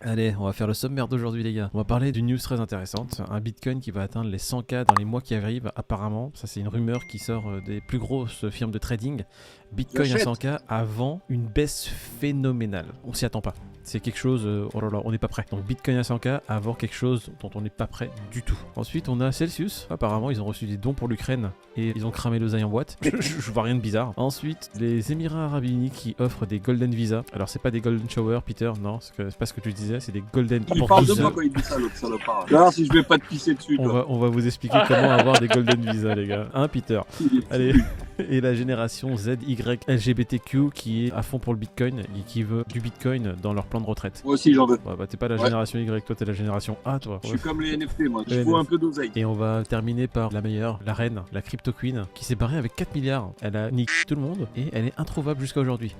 Allez, on va faire le sommaire d'aujourd'hui les gars. On va parler d'une news très intéressante, un Bitcoin qui va atteindre les 100K dans les mois qui arrivent apparemment. Ça c'est une rumeur qui sort des plus grosses firmes de trading. Bitcoin à J'achète. 100K avant une baisse phénoménale. On s'y attend pas. C'est quelque chose, oh là là, on n'est pas prêt. Donc Bitcoin à 100K avant quelque chose dont on n'est pas prêt du tout. Ensuite on a Celsius, apparemment ils ont reçu des dons pour l'Ukraine et ils ont cramé l'oseille en boîte. Je vois rien de bizarre. Ensuite les Émirats Arabes Unis qui offrent des Golden Visa. Alors c'est pas des Golden Shower Peter, non, c'est pas ce que tu disais, c'est des Golden... Il pour parle de 12 moi quand il dit ça, l'autre salopard. Alors si je vais pas te pisser dessus, toi. on va vous expliquer comment avoir des Golden Visa, les gars. Hein, Peter? Allez. Et la génération ZY LGBTQ qui est à fond pour le Bitcoin et qui veut du Bitcoin dans leur plan de retraite. Moi aussi j'en veux. Ouais, bah t'es pas la Ouais. génération Y, toi t'es la génération A, toi. Je Ouais. suis comme les NFT, moi. Les Il faut un NFT. peu d'oseille. Et on va terminer par la meilleure, la reine, la Crypto Queen, qui s'est barrée avec 4 milliards. Elle a niqué tout le monde et elle est introuvable jusqu'à aujourd'hui.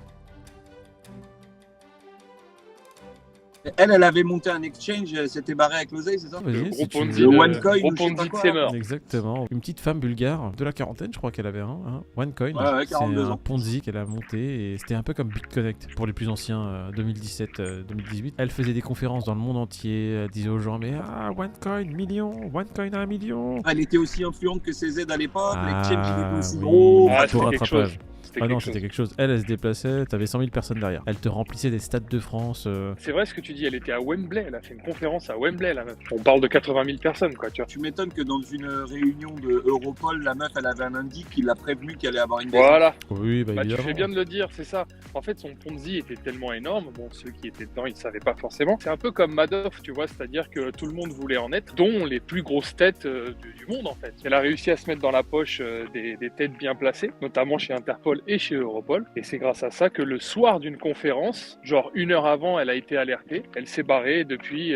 Elle avait monté un exchange, elle s'était barrée avec l'oseille, c'est ça? Vas-y, Le si gros tu- Ponzi Le de OneCoin, gros ou je sais pas Ponzi de quoi, ses là. mœurs. Exactement. Une petite femme bulgare de la quarantaine, je crois qu'elle avait un OneCoin. Ouais, C'est 42 un ans. Ponzi qu'elle a monté et c'était un peu comme BitConnect pour les plus anciens, 2017-2018. Elle faisait des conférences dans le monde entier, elle disait aux gens mais OneCoin, million, OneCoin à 1 million. Elle était aussi influente que CZ à l'époque, l'exchange il était aussi oui. gros. Ah, Tout c'était quelque rattrapage. chose. C'était Ah non, quelque c'était chose. quelque chose. Elle se déplaçait, t'avais 100 000 personnes derrière. Elle te remplissait des stades de France. C'est vrai ce que tu dis, elle était à Wembley, elle a fait une conférence à Wembley, la meuf. On parle de 80 000 personnes, quoi, tu vois. Tu m'étonnes que dans une réunion de Europol, la meuf elle avait un indique qui l'a prévenu qu'elle allait avoir une descente. Voilà, Oui, bah, bah, tu évidemment. fais bien de le dire, c'est ça. En fait, son Ponzi était tellement énorme, bon, ceux qui étaient dedans, ils ne savaient pas forcément. C'est un peu comme Madoff, tu vois, c'est-à-dire que tout le monde voulait en être, dont les plus grosses têtes du monde, en fait. Elle a réussi à se mettre dans la poche des têtes bien placées, notamment chez Interpol et chez Europol. Et c'est grâce à ça que le soir d'une conférence, genre 1 heure avant, elle a été alertée. Elle s'est barrée. Depuis,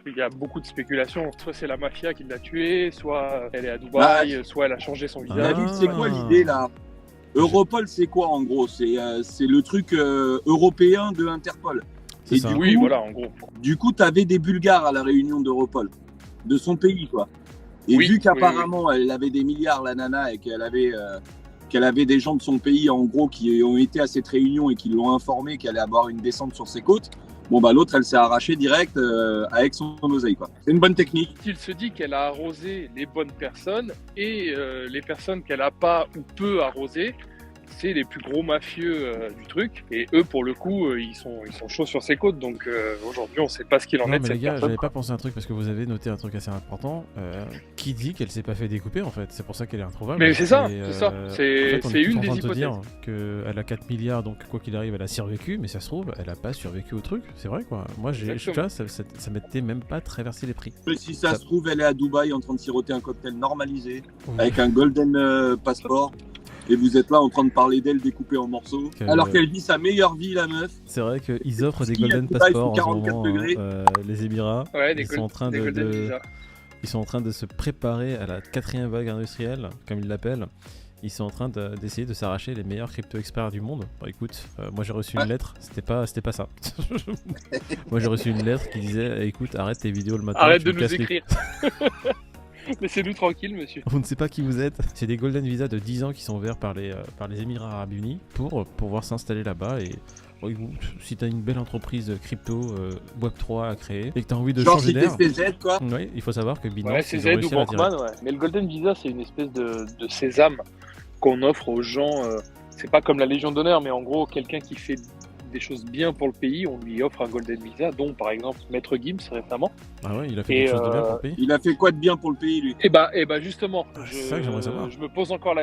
il y a beaucoup de spéculations. Soit c'est la mafia qui l'a tuée, soit elle est à Dubaï, soit elle a changé son visage. David, c'est quoi l'idée là? Europol, c'est quoi en gros? C'est le truc européen de Interpol. C'est Et ça. du Oui, coup, voilà, en gros. Du coup, tu avais des Bulgares à la réunion d'Europol, de son pays, quoi. Et Oui, vu qu'apparemment, elle avait des milliards, la nana, et qu'elle avait des gens de son pays, en gros, qui ont été à cette réunion et qui l'ont informé qu'elle allait avoir une descente sur ses côtes, bon, bah, l'autre, elle s'est arrachée direct avec son oseille, quoi. C'est une bonne technique. Il se dit qu'elle a arrosé les bonnes personnes et les personnes qu'elle n'a pas ou peu arrosées, c'est les plus gros mafieux du truc. Et eux, pour le coup, ils sont chauds sur ses côtes. Donc aujourd'hui, on ne sait pas ce qu'il en Non est de mais les cette gars, personne. j'avais pas pensé à un truc parce que vous avez noté un truc assez important. Qui dit qu'elle s'est pas fait découper en fait? C'est pour ça qu'elle est introuvable. Mais c'est ça, Et, c'est ça. en C'est fait, on c'est est tous une en des train de te hypothèses. dire qu'elle a 4 milliards, donc quoi qu'il arrive, elle a survécu, mais ça se trouve, elle a pas survécu au truc. C'est vrai quoi. Moi, tu Exactement. vois, ça m'était même pas traversé les prix. Mais si ça Ça- se trouve, elle est à Dubaï en train de siroter un cocktail normalisé, Oui. avec un golden passeport. Et vous êtes là en train de parler d'elle découpée en morceaux. Que- Alors qu'elle vit sa meilleure vie, la meuf. C'est vrai qu'ils offrent des Ski à golden Dubaï passports en sous ce 44 moment, degrés. les Émirats. Ouais, des Ils sont en train Golden de Visa. Ils sont en train de se préparer à la 4e vague industrielle, comme ils l'appellent. Ils sont en train d'essayer de s'arracher les meilleurs crypto-experts du monde. Bon, écoute, moi j'ai reçu une lettre, c'était pas ça. Moi j'ai reçu une lettre qui disait écoute, arrête tes vidéos le matin. Arrête tu de me nous casses les- écrire. Laissez-nous tranquille, monsieur. On ne sait pas qui vous êtes. C'est des golden visa de 10 ans qui sont ouverts par les Émirats Arabes Unis pour pouvoir s'installer là-bas. Et bon, écoute, si t'as une belle entreprise crypto Web3 à créer et que t'as envie de Genre changer d'air, c'était CZ, quoi. oui, il faut savoir que Binance, Ouais, ils c'est ont Z ou réussi à l'attirer. Bankman, ouais. Mais le Golden Visa, c'est une espèce de sésame qu'on offre aux gens. C'est pas comme la Légion d'honneur, mais en gros, quelqu'un qui fait des choses bien pour le pays, on lui offre un Golden Visa, dont par exemple Maître Gims récemment. Ah ouais, il a fait Et, quelque chose de bien pour le pays. Il a fait quoi de bien pour le pays, lui? Et bah justement, c'est ça que j'aimerais savoir. je me pose encore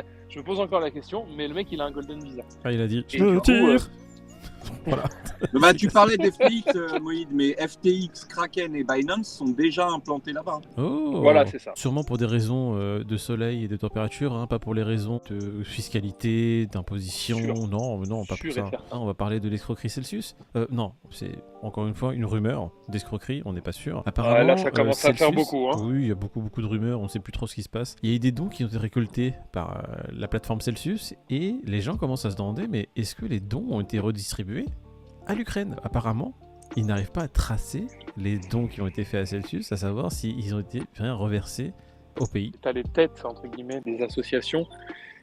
la question, mais le mec il a un Golden Visa. Ah, il a dit Et je du coup, tire. Voilà. Bah, tu parlais d'FTX, Moïd, mais FTX, Kraken et Binance sont déjà implantés là-bas. Oh. Voilà, c'est ça. Sûrement pour des raisons de soleil et de température, hein, pas pour les raisons de fiscalité, d'imposition. Sûr. Non, pas Sûr pour ça. et certain. Ah, on va parler de l'escroquerie Celsius. Non, c'est encore une fois une rumeur d'escroquerie, on n'est pas sûr. Apparemment, Ah, là, ça commence à faire Celsius- beaucoup, hein. Oui, il y a beaucoup de rumeurs, on ne sait plus trop ce qui se passe. Il y a eu des dons qui ont été récoltés par la plateforme Celsius et les gens commencent à se demander, mais est-ce que les dons ont été redistribués à l'Ukraine? Apparemment, ils n'arrivent pas à tracer les dons qui ont été faits à Celsius, à savoir s'ils ont été bien reversés au pays. T'as les têtes, entre guillemets, des associations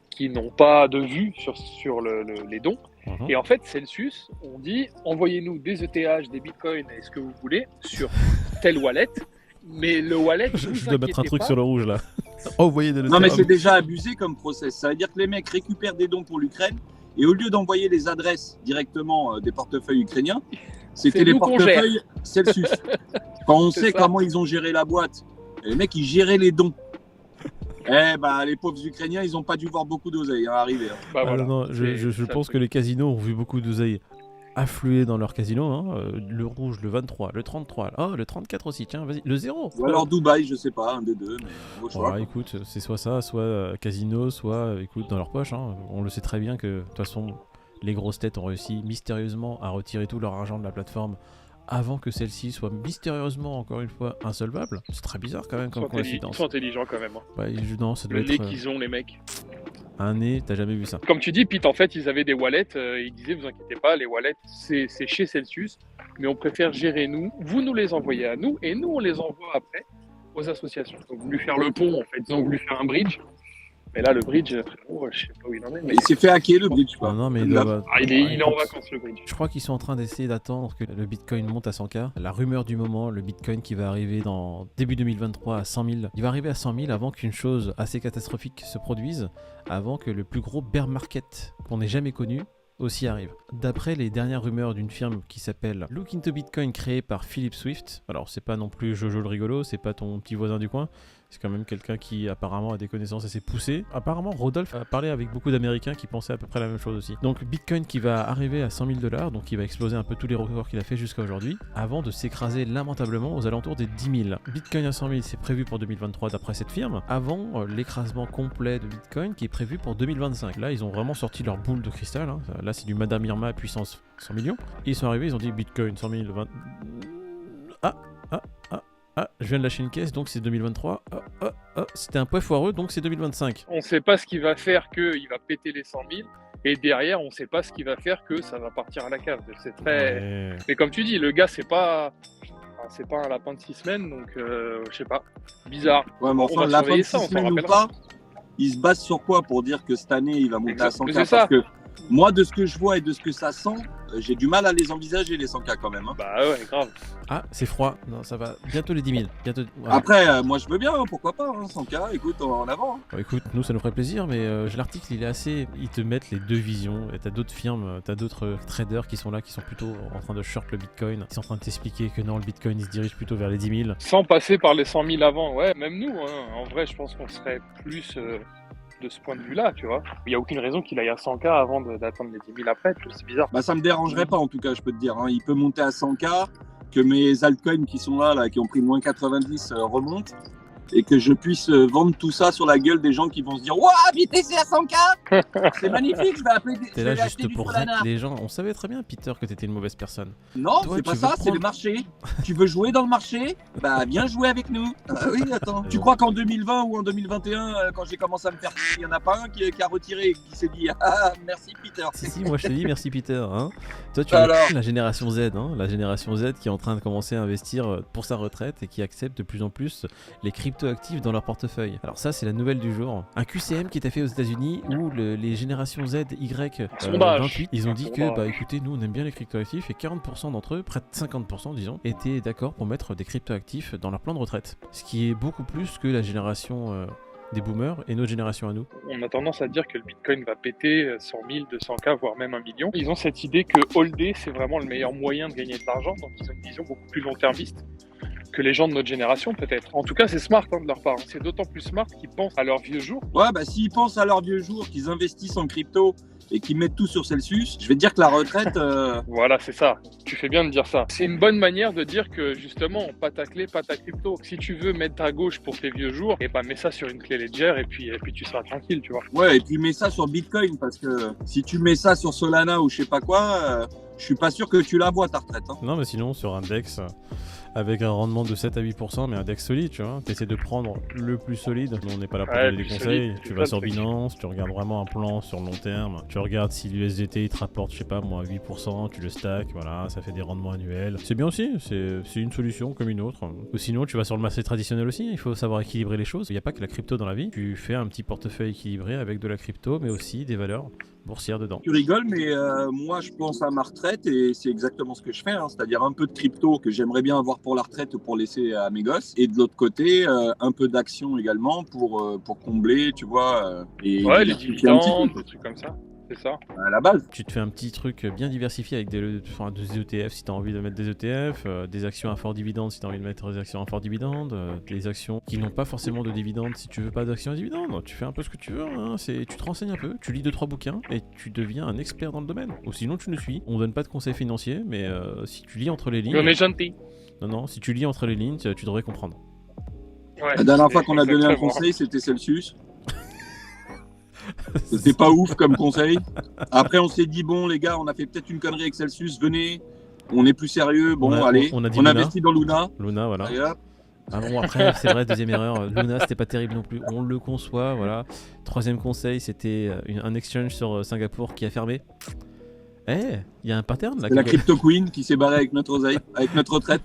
qui n'ont pas de vue sur les dons. Mhm. Et en fait, Celsius, on dit envoyez-nous des ETH, des bitcoins et ce que vous voulez sur tel wallet. Mais le wallet, Je dois mettre un truc pas. sur le rouge là. Oh, vous voyez de Non, mais c'est déjà abusé comme process. Ça veut dire que les mecs récupèrent des dons pour l'Ukraine et au lieu d'envoyer les adresses directement des portefeuilles ukrainiens, c'était C'est les nous qu'on portefeuilles Celsius. Quand on C'est sait ça. comment ils ont géré la boîte, les mecs ils géraient les dons. Les pauvres Ukrainiens, ils n'ont pas dû voir beaucoup d'oseille arriver. Bah, Ah, voilà. non, je C'est ça, pense le que truc. les casinos ont vu beaucoup d'oseilles affluer dans leur casino. Hein. Le rouge, le 23, le 33, oh, le 34 aussi, tiens, vas-y, le 0. Ou alors Dubaï, je sais pas, un des deux, mais au choix. Voilà, écoute, c'est soit ça, soit casino, soit écoute, dans leur poche. Hein. On le sait très bien que de toute façon, les grosses têtes ont réussi mystérieusement à retirer tout leur argent de la plateforme avant que celle-ci soit mystérieusement, encore une fois, insolvable. C'est très bizarre quand même Ils comme sont coïncidence. intelligents quand même. Hein. Ouais, non, ça doit Le nez être qu'ils ont, les mecs. un nez, t'as jamais vu ça. Comme tu dis, Pete, en fait, ils avaient des wallets. Ils disaient, vous inquiétez pas, les wallets, c'est chez Celsius. Mais on préfère gérer nous. Vous nous les envoyez à nous et nous, on les envoie après aux associations. Ils ont voulu faire le pont, en fait. Ils ont voulu faire un bridge. Mais là, le bridge, frérot, je sais pas où il en est. Mais... Il s'est fait hacker le bridge, quoi. Non, mais Là. il est en vacances, le bridge. Je crois qu'ils sont en train d'essayer d'attendre que le Bitcoin monte à 100K. La rumeur du moment, le Bitcoin qui va arriver dans début 2023 à 100 000. Il va arriver à 100 000 avant qu'une chose assez catastrophique se produise, avant que le plus gros bear market qu'on ait jamais connu aussi arrive. D'après les dernières rumeurs d'une firme qui s'appelle Look Into Bitcoin créée par Philip Swift, alors c'est pas non plus Jojo le rigolo, c'est pas ton petit voisin du coin, c'est quand même quelqu'un qui apparemment a des connaissances assez poussées. Apparemment Rodolphe a parlé avec beaucoup d'Américains qui pensaient à peu près la même chose aussi. Donc Bitcoin qui va arriver à 100 000 $, donc qui va exploser un peu tous les records qu'il a fait jusqu'à aujourd'hui, avant de s'écraser lamentablement aux alentours des 10 000. Bitcoin à 100 000 c'est prévu pour 2023 d'après cette firme, avant l'écrasement complet de Bitcoin qui est prévu pour 2025. Là ils ont vraiment sorti leur boule de cristal, hein. Là c'est du Madame Irma à puissance 100 millions. Ils sont arrivés, ils ont dit Bitcoin 100 000, 20... Ah, je viens de lâcher une caisse, donc c'est 2023. C'était un poids foireux, donc c'est 2025. On ne sait pas ce qui va faire qu'il va péter les 100 000. Et derrière, on ne sait pas ce qui va faire que ça va partir à la cave. C'est très... Ouais. Mais comme tu dis, le gars, c'est pas un lapin de 6 semaines, donc je sais pas. Bizarre. Ouais, mais On enfin, va la fin surveiller de ça, 6 on s'en semaine ou rappellera. pas, il se base sur quoi pour dire que cette année, il va monter à 100K? Mais c'est ça. Parce que moi, de ce que je vois et de ce que ça sent, j'ai du mal à les envisager, les 100K quand même. Hein. Bah ouais, grave. Ah, c'est froid. Non, ça va. Bientôt les 10 000. Bientôt... ouais. Après, moi, je veux bien, hein, pourquoi pas, hein, 100K, écoute, en avant. Hein. Bon, écoute, nous ça nous ferait plaisir, mais l'article il est assez. Ils te mettent les deux visions. Et t'as d'autres firmes, t'as d'autres traders qui sont là, qui sont plutôt en train de short le Bitcoin. Ils sont en train de t'expliquer que non, le Bitcoin il se dirige plutôt vers les 10 000. Sans passer par les 100 000 avant. Ouais, même nous, hein. En vrai, je pense qu'on serait plus de ce point de vue-là, tu vois. Il n'y a aucune raison qu'il aille à 100K avant d'atteindre les 10 000 après. C'est bizarre. Bah, ça me dérangerait pas, en tout cas, je peux te dire. Hein. Il peut monter à 100K, que mes altcoins qui sont là qui ont pris moins 90 remontent. Et que je puisse vendre tout ça sur la gueule des gens qui vont se dire « Waouh, BTC à 100K, c'est magnifique, je vais appeler T'es là juste pour rack les gens. On savait très bien, Peter, que t'étais une mauvaise personne. Non, Toi, c'est tu pas veux ça, c'est prendre- le marché. Tu veux jouer dans le marché? Bah, viens jouer avec nous. Ah oui, attends. Tu crois qu'en 2020 ou en 2021, quand j'ai commencé à me faire il y en a pas un qui a retiré et qui s'est dit « Ah, merci Peter. Si, moi je te dis merci Peter. Hein. Toi, tu Alors es la génération Z, hein, la génération Z qui est en train de commencer à investir pour sa retraite et qui accepte de plus en plus les crypto-actifs dans leur portefeuille. Alors ça, c'est la nouvelle du jour. Un QCM qui est fait aux États-Unis où les générations Z, Y, Sondage. 28, ils ont dit que, Sondage. bah écoutez, nous on aime bien les crypto-actifs et 40% d'entre eux, près de 50% disons, étaient d'accord pour mettre des crypto-actifs dans leur plan de retraite. Ce qui est beaucoup plus que la génération des boomers et notre génération à nous. On a tendance à dire que le Bitcoin va péter 100 000, 200K, voire même 1 million. Ils ont cette idée que holder, c'est vraiment le meilleur moyen de gagner de l'argent, donc ils ont une vision beaucoup plus long-termiste que les gens de notre génération, peut-être. En tout cas, c'est smart de leur part. C'est d'autant plus smart qu'ils pensent à leurs vieux jours. Ouais, bah s'ils pensent à leur vieux jour, qu'ils investissent en crypto et qu'ils mettent tout sur Celsius, je vais te dire que la retraite... Voilà, c'est ça. Tu fais bien de dire ça. C'est une bonne manière de dire que, justement, pas ta clé, pas ta crypto. Si tu veux mettre ta gauche pour tes vieux jours, et bah mets ça sur une clé Ledger et puis tu seras tranquille, tu vois. Ouais, et puis mets ça sur Bitcoin, parce que si tu mets ça sur Solana ou je sais pas quoi, Je suis pas sûr que tu la vois ta retraite. Hein. Non, mais sinon, sur un DEX avec un rendement de 7 à 8%, mais un DEX solide, tu vois. T'essaies de prendre le plus solide. Nous, on n'est pas là pour donner des plus conseils. solide, Tu c'est vas ça, sur le truc. Binance, tu regardes vraiment un plan sur le long terme. Tu regardes si l'USDT il te rapporte, je sais pas moi, 8%, tu le stack, voilà, ça fait des rendements annuels. C'est bien aussi, c'est une solution comme une autre. Ou sinon, tu vas sur le marché traditionnel aussi. Il faut savoir équilibrer les choses. Il n'y a pas que la crypto dans la vie. Tu fais un petit portefeuille équilibré avec de la crypto, mais aussi des valeurs boursières dedans. Tu rigoles, mais moi, je pense à ma retraite et c'est exactement ce que je fais. Hein. C'est-à-dire un peu de crypto que j'aimerais bien avoir pour la retraite ou pour laisser à mes gosses. Et de l'autre côté, un peu d'actions également pour combler, tu vois. Et Ouais, les diversifier un petit dividendes, peu, des trucs comme ça. C'est ça. à la base. Tu te fais un petit truc bien diversifié avec des ETF si tu as envie de mettre des ETF, des actions à fort dividende si tu as envie de mettre des actions à fort dividende, des actions qui n'ont pas forcément de dividende si tu veux pas d'actions à dividende. Tu fais un peu ce que tu veux, hein. Tu te renseignes un peu, tu lis 2-3 bouquins et tu deviens un expert dans le domaine. Ou sinon tu nous suis. On donne pas de conseils financiers, mais si tu lis entre les lignes... On est gentil. Non, si tu lis entre les lignes, tu devrais comprendre. Ouais, La dernière fois c'est qu'on a donné un exactement. conseil, c'était Celsius. C'était pas ouf comme conseil. Après, on s'est dit, bon, les gars, on a fait peut-être une connerie avec Celsius, venez, on est plus sérieux. Bon, allez, on a dit on Luna. investit dans Luna. Luna, voilà. Allez, hop. Ah bon, après, c'est vrai, deuxième erreur, Luna, c'était pas terrible non plus. On le conçoit, voilà. Troisième conseil, c'était un exchange sur Singapour qui a fermé. Eh, il y a un pattern là. C'est la Crypto Queen qui s'est barrée avec notre oseille, avec notre retraite.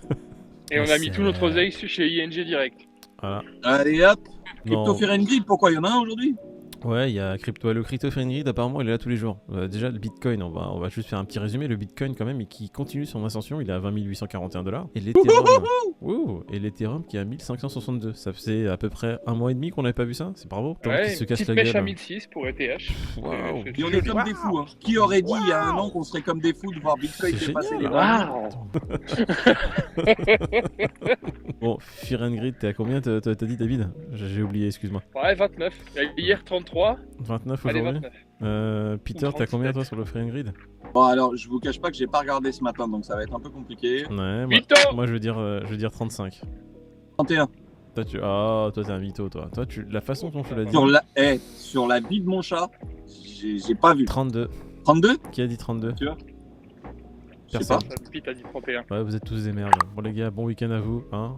Et on a mis tout notre oseille chez ING direct. Voilà. Allez, hop. Non. Crypto Fear and Greed, pourquoi il y en a un aujourd'hui? Ouais, il y a le Crypto Grid, apparemment il est là tous les jours. Déjà le Bitcoin, on va juste faire un petit résumé. Le Bitcoin quand même, qui continue son ascension, il est à 20 841 $. Et l'Ethereum, qui est à 1562. Ça faisait à peu près un mois et demi qu'on n'avait pas vu ça. C'est bravo. Tant Ouais, qu'il se une casse petite la pêche à gueule. 1006 pour ETH. Waouh. C'est Et on est joli. comme des fous. Hein. Qui aurait dit il y a un an qu'on serait comme des fous de voir Bitcoin C'est dépasser les génial. 20 000? Waouh. Bon, Fear and Greed, t'es à combien t'as dit David? J'ai oublié, excuse-moi. Ouais, 29. Hier 33. 29 Allez, aujourd'hui. 29. Peter, t'as 37. combien toi sur le Fear and Greed? Bon, alors, je vous cache pas que j'ai pas regardé ce matin, donc ça va être un peu compliqué. Ouais, Mytho. moi je veux dire 35. 31. Toi t'es un mytho toi. Toi la façon dont tu l'as dit. Sur la vie de mon chat, j'ai pas vu. 32. 32? Qui a dit 32? Tu vois? Je sais Personne. pas. Pete a dit 31. Ouais, vous êtes tous des merdes. Bon les gars, bon week-end à vous. Hein.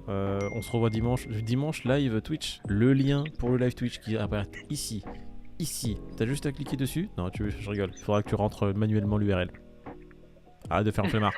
On se revoit dimanche. Dimanche live Twitch. Le lien pour le live Twitch qui apparaît ici. Ici. T'as juste à cliquer dessus. Non, je rigole. Il faudra que tu rentres manuellement l'URL. Arrête de faire un flemmard.